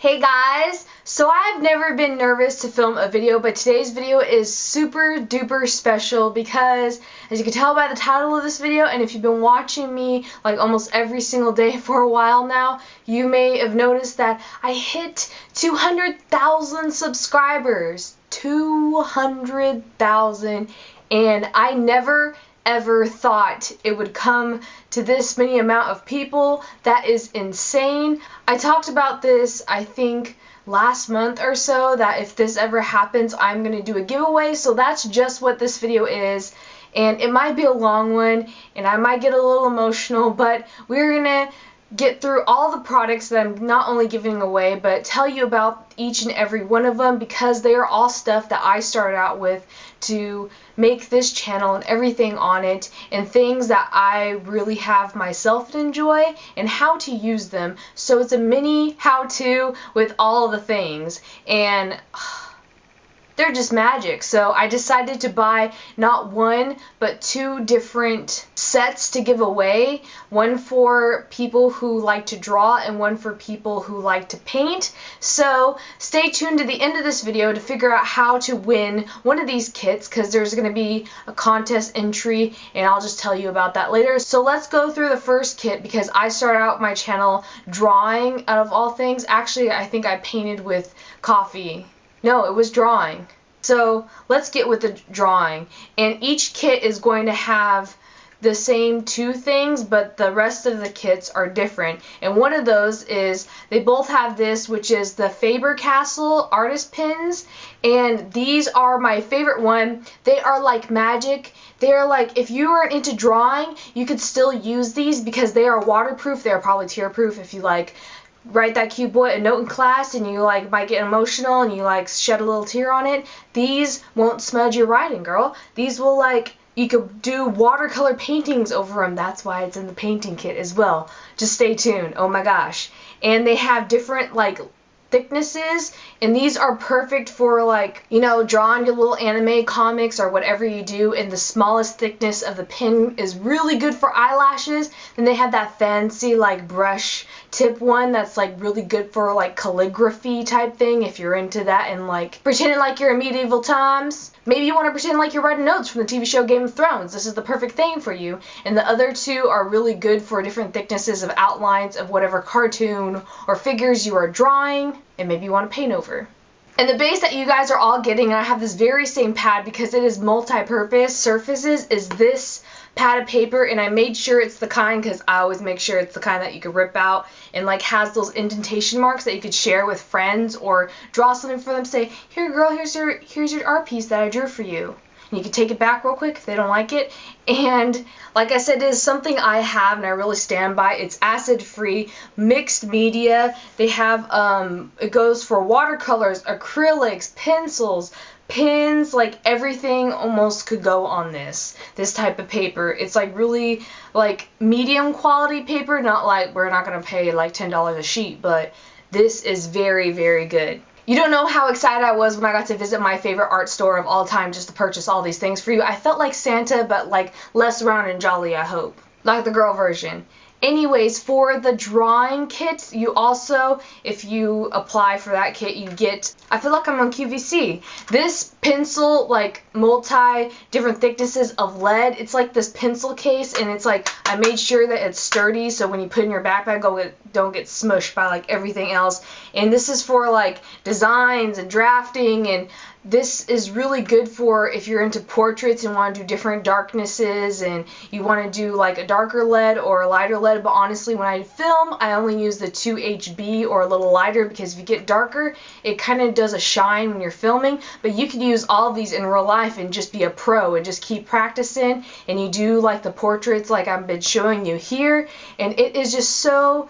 Hey guys, so I've never been nervous to film a video, but today's video is super duper special because, as you can tell by the title of this video, and if you've been watching me like almost every single day for a while now, you may have noticed that I hit 200,000 subscribers. 200,000, and I never ever thought it would come to this many amount of people. That is insane. I talked about this, I think, last month or so, that if this ever happens, I'm going to do a giveaway. So that's just what this video is. And it might be a long one, and I might get a little emotional, but we're going to get through all the products that I'm not only giving away, but tell you about each and every one of them, because they are all stuff that I started out with to make this channel and everything on it, and things that I really have myself to enjoy and how to use them. So it's a mini how-to with all of the things, and they're just magic. So I decided to buy not one but two different sets to give away. One for people who like to draw and one for people who like to paint. So stay tuned to the end of this video to figure out how to win one of these kits, because there's going to be a contest entry and I'll just tell you about that later. So let's go through the first kit, because I started out my channel drawing out of all things. Actually, I think I painted with coffee. No, it was drawing. So let's get with the drawing. And each kit is going to have the same two things, but the rest of the kits are different. And one of those is, they both have this, which is the Faber-Castell artist pins. And these are my favorite one. They are like magic. They're like, if you are into drawing, you could still use these because they are waterproof. They are probably tear-proof if you like write that cute boy a note in class and you like might get emotional and you like shed a little tear on it. These won't smudge your writing, girl. These will, like, you could do watercolor paintings over them. That's why it's in the painting kit as well. Just stay tuned. Oh my gosh. And they have different like thicknesses, and these are perfect for, like, you know, drawing your little anime comics or whatever you do. And the smallest thickness of the pen is really good for eyelashes. Then they have that fancy like brush tip one that's like really good for like calligraphy type thing, if you're into that and like pretending like you're in medieval times. Maybe you want to pretend like you're writing notes from the TV show Game of Thrones. This is the perfect thing for you. And the other two are really good for different thicknesses of outlines of whatever cartoon or figures you are drawing and maybe you want to paint over. And the base that you guys are all getting, and I have this very same pad because it is multi-purpose surfaces, is this pad of paper. And I made sure it's the kind, because I always make sure it's the kind that you could rip out and like has those indentation marks that you could share with friends or draw something for them. Say, here girl, here's your art piece that I drew for you. And you can take it back real quick if they don't like it. And like I said, it is something I have and I really stand by. It's acid-free, mixed media. They have, it goes for watercolors, acrylics, pencils, pins, like everything almost could go on this type of paper. It's like really like medium quality paper, not like, we're not going to pay like $10 a sheet, but this is very, very good. You don't know how excited I was when I got to visit my favorite art store of all time just to purchase all these things for you. I felt like Santa, but like less round and jolly, I hope. Like the girl version. Anyways, for the drawing kit, you also, if you apply for that kit, you get, I feel like I'm on QVC, this pencil, like multi different thicknesses of lead. It's like this pencil case, and it's like, I made sure that it's sturdy so when you put it in your backpack, don't get smushed by like everything else. And this is for like designs and drafting, and this is really good for if you're into portraits and want to do different darknesses and you want to do like a darker lead or a lighter lead. But honestly, when I film, I only use the 2HB or a little lighter, because if you get darker, it kind of does a shine when you're filming. But you could use all of these in real life and just be a pro and just keep practicing, and you do like the portraits like I've been showing you here, and it is just so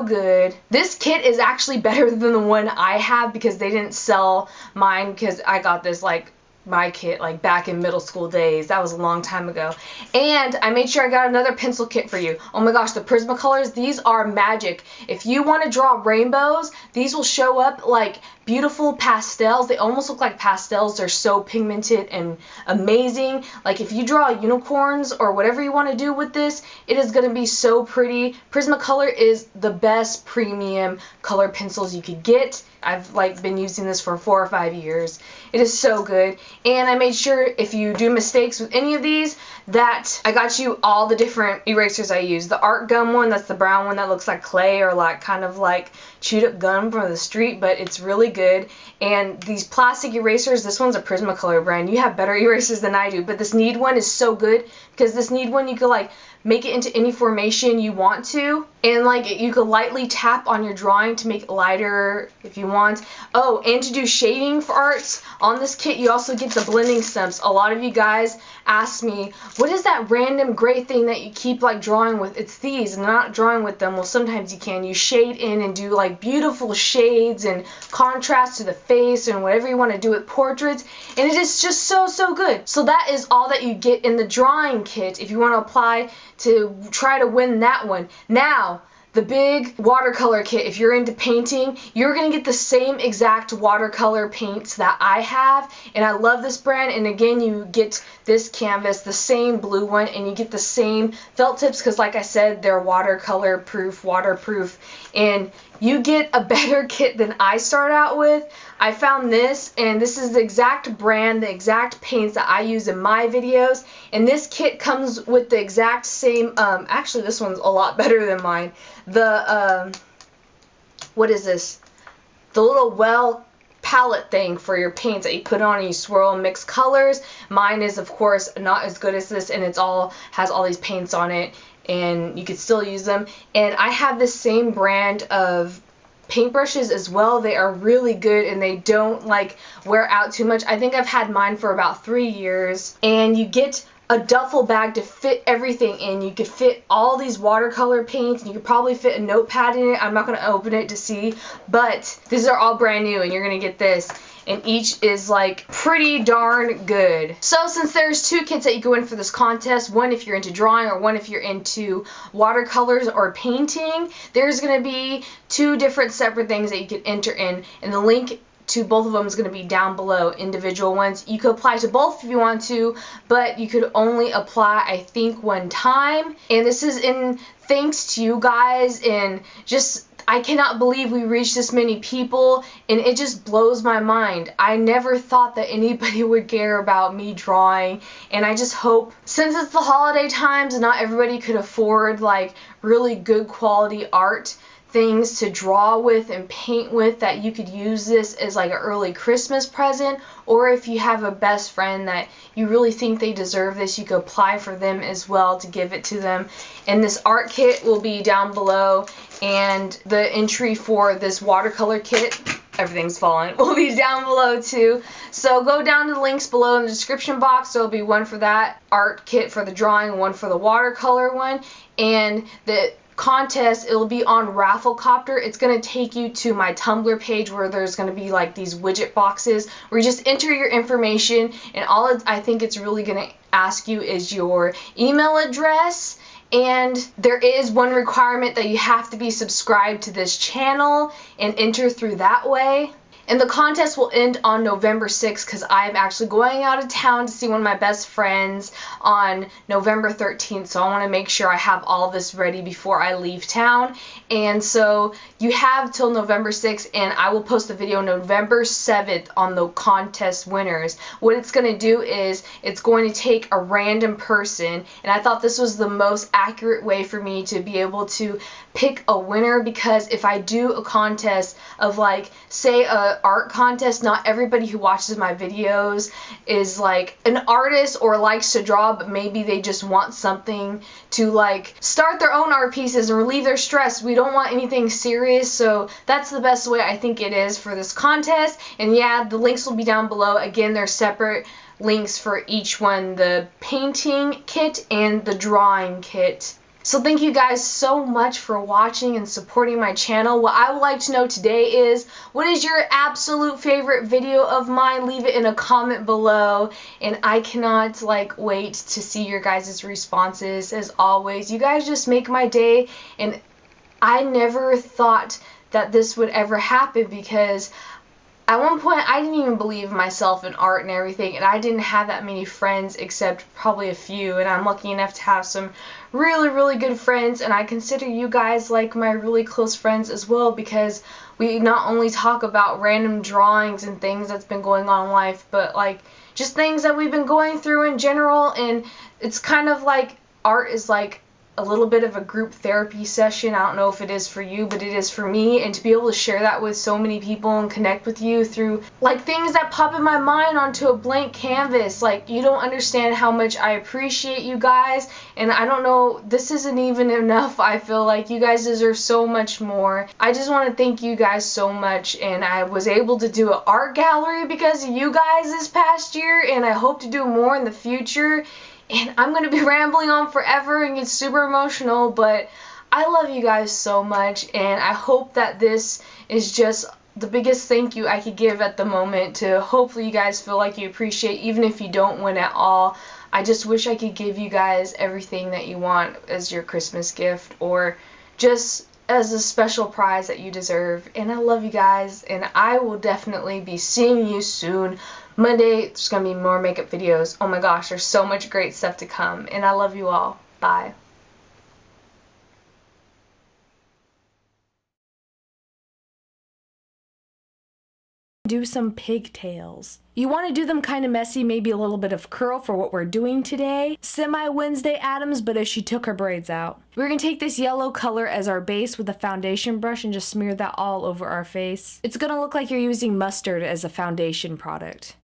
good. This kit is actually better than the one I have because they didn't sell mine, because I got this like my kit like back in middle school days. That was a long time ago. And I made sure I got another pencil kit for you. Oh my gosh, the Prismacolors, these are magic. If you want to draw rainbows, these will show up like beautiful pastels. They almost look like pastels. They're so pigmented and amazing. Like if you draw unicorns or whatever you want to do with this, it is going to be so pretty. Prismacolor is the best premium color pencils you could get. I've been using this for 4 or 5 years. It is so good. And I made sure if you do mistakes with any of these that I got you all the different erasers I use. The art gum one, that's the brown one that looks like clay or kind of like chewed up gum from the street, but it's really good. And these plastic erasers, this one's a Prismacolor brand. You have better erasers than I do, but this Need one is so good because this Need one you could make it into any formation you want to, and you could lightly tap on your drawing to make it lighter if you want. Oh, and to do shading for arts on this kit, you also get the blending stumps. A lot of you guys ask me, what is that random gray thing that you keep drawing with? It's these, and I'm not drawing with them. Well, sometimes you can. You shade in and do beautiful shades and contrast to the face and whatever you want to do with portraits, and it is just so good. So that is all that you get in the drawing kit if you want to apply to try to win that one. Now, the big watercolor kit, if you're into painting, you're going to get the same exact watercolor paints that I have, and I love this brand. And again, you get this canvas, the same blue one, and you get the same felt tips because like I said, they're watercolor proof, waterproof, and you get a better kit than I start out with. I found this, and this is the exact brand, the exact paints that I use in my videos, and this kit comes with the exact same, actually this one's a lot better than mine. The, what is this? The little well palette thing for your paints that you put on and you swirl and mix colors. Mine is, of course, not as good as this, and it's has all these paints on it, and you could still use them. And I have this same brand of paintbrushes as well. They are really good and they don't wear out too much. I think I've had mine for about 3 years, and you get a duffel bag to fit everything in. You could fit all these watercolor paints, and you could probably fit a notepad in it. I'm not going to open it to see, but these are all brand new, and you're going to get this, and each is pretty darn good. So since there's 2 kits that you go in for this contest, one if you're into drawing or one if you're into watercolors or painting, there's going to be 2 different separate things that you can enter in, and the link to both of them is going to be down below, individual ones. You could apply to both if you want to, but you could only apply, I think, 1 time. And this is in thanks to you guys, and just I cannot believe we reached this many people, and it just blows my mind. I never thought that anybody would care about me drawing, and I just hope, since it's the holiday times and not everybody could afford really good quality art things to draw with and paint with, that you could use this as an early Christmas present, or if you have a best friend that you really think they deserve this, you could apply for them as well to give it to them. And this art kit will be down below, and the entry for this watercolor kit, everything's fallen, will be down below too. So go down to the links below in the description box. There'll be one for that art kit for the drawing, one for the watercolor one, and the contest, it'll be on Rafflecopter. It's going to take you to my Tumblr page where there's going to be these widget boxes where you just enter your information, and all I think it's really going to ask you is your email address, and there is one requirement that you have to be subscribed to this channel and enter through that way. And the contest will end on November 6th because I'm actually going out of town to see one of my best friends on November 13th. So I want to make sure I have all this ready before I leave town. And so you have till November 6th, and I will post the video November 7th on the contest winners. What it's going to do is it's going to take a random person, and I thought this was the most accurate way for me to be able to pick a winner, because if I do a contest of say a art contest, not everybody who watches my videos is an artist or likes to draw, but maybe they just want something to start their own art pieces and relieve their stress. We don't want anything serious, so that's the best way I think it is for this contest. And yeah, the links will be down below. Again, they're separate links for each one, the painting kit and the drawing kit. So thank you guys so much for watching and supporting my channel. What I would like to know today is, what is your absolute favorite video of mine? Leave it in a comment below, and I cannot wait to see your guys' responses. As always, you guys just make my day, and I never thought that this would ever happen, because At one point, I didn't even believe myself in art and everything, and I didn't have that many friends except probably a few, and I'm lucky enough to have some really, really good friends, and I consider you guys like my really close friends as well, because we not only talk about random drawings and things that's been going on in life, but like just things that we've been going through in general, and it's kind of like art is like a little bit of a group therapy session. I don't know if it is for you, but it is for me, and to be able to share that with so many people and connect with you through like things that pop in my mind onto a blank canvas. Like, you don't understand how much I appreciate you guys, and I don't know, this isn't even enough. I feel like you guys deserve so much more. I just want to thank you guys so much, and I was able to do an art gallery because of you guys this past year, and I hope to do more in the future. And I'm going to be rambling on forever and get super emotional, but I love you guys so much, and I hope that this is just the biggest thank you I could give at the moment to hopefully you guys feel like you appreciate, even if you don't win at all. I just wish I could give you guys everything that you want as your Christmas gift, or just as a special prize that you deserve. And I love you guys, and I will definitely be seeing you soon. Monday, there's going to be more makeup videos. Oh my gosh, there's so much great stuff to come, and I love you all. Bye. Do some pigtails. You want to do them kind of messy, maybe a little bit of curl for what we're doing today. Semi-Wednesday Addams, but as she took her braids out. We're going to take this yellow color as our base with a foundation brush and just smear that all over our face. It's going to look like you're using mustard as a foundation product.